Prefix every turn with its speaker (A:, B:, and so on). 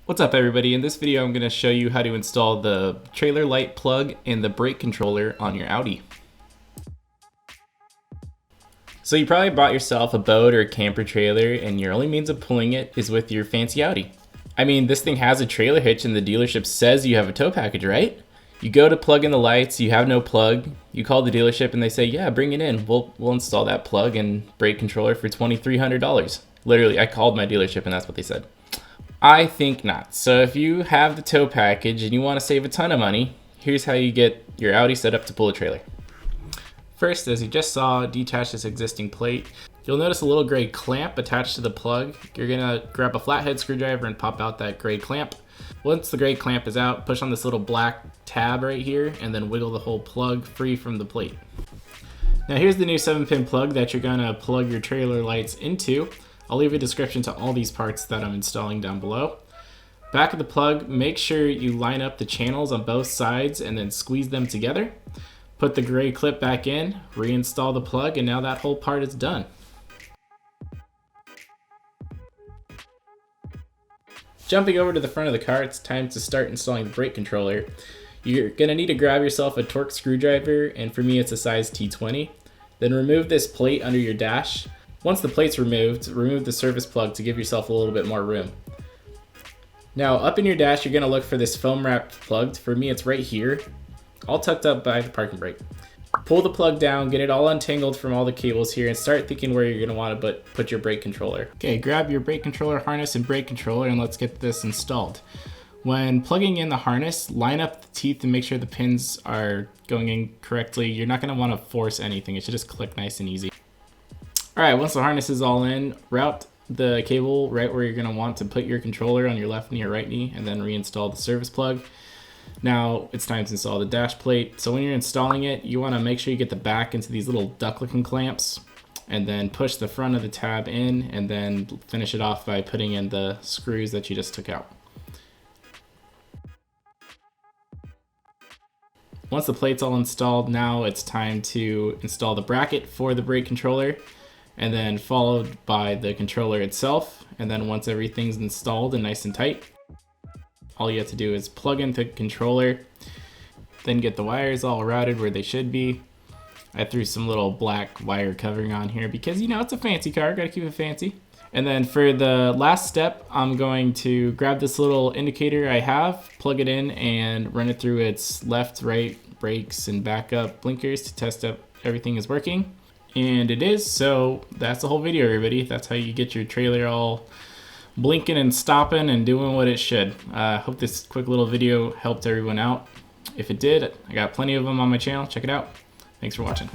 A: What's up everybody? In this video I'm going to show you how to install the trailer light plug and the brake controller on your Audi. So you probably bought yourself a boat or a camper trailer and your only means of pulling it is with your fancy Audi. I mean, this thing has a trailer hitch and the dealership says you have a tow package, right? You go to plug in the lights, you have no plug, you call the dealership and they say, yeah, bring it in. We'll install that plug and brake controller for $2,300. Literally, I called my dealership and that's what they said. I think not. So if you have the tow package and you want to save a ton of money, here's how you get your Audi set up to pull a trailer. First, as you just saw, detach this existing plate. You'll notice a little gray clamp attached to the plug. You're gonna grab a flathead screwdriver and pop out that gray clamp. Once the gray clamp is out, push on this little black tab right here and then wiggle the whole plug free from the plate. Now here's the new 7-pin plug that you're gonna plug your trailer lights into. I'll leave a description to all these parts that I'm installing down below. Back of the plug, make sure you line up the channels on both sides and then squeeze them together. Put the gray clip back in, reinstall the plug, and now that whole part is done. Jumping over to the front of the car, it's time to start installing the brake controller. You're gonna need to grab yourself a Torx screwdriver, and for me it's a size T20. Then remove this plate under your dash. Once the plate's removed, remove the service plug to give yourself a little bit more room. Now up in your dash, you're gonna look for this foam wrapped plug. For me, it's right here, all tucked up by the parking brake. Pull the plug down, get it all untangled from all the cables here, and start thinking where you're gonna wanna put your brake controller. Okay, grab your brake controller harness and brake controller and let's get this installed. When plugging in the harness, line up the teeth and make sure the pins are going in correctly. You're not gonna wanna force anything, it should just click nice and easy. Alright, once the harness is all in, route the cable right where you're going to want to put your controller on your left knee or right knee, and then reinstall the service plug. Now it's time to install the dash plate. So when you're installing it, you want to make sure you get the back into these little duck-looking clamps, and then push the front of the tab in, and then finish it off by putting in the screws that you just took out. Once the plate's all installed, now it's time to install the bracket for the brake controller, and then followed by the controller itself. And then once everything's installed and nice and tight, all you have to do is plug in the controller, then get the wires all routed where they should be. I threw some little black wire covering on here because, you know, it's a fancy car, gotta keep it fancy. And then for the last step, I'm going to grab this little indicator I have, plug it in, and run it through its left, right, brakes, and backup blinkers to test if everything is working. And it is, so that's the whole video, everybody. That's how you get your trailer all blinking and stopping and doing what it should. Hope this quick little video helped everyone out. If it did, I got plenty of them on my channel. Check it out. Thanks for watching.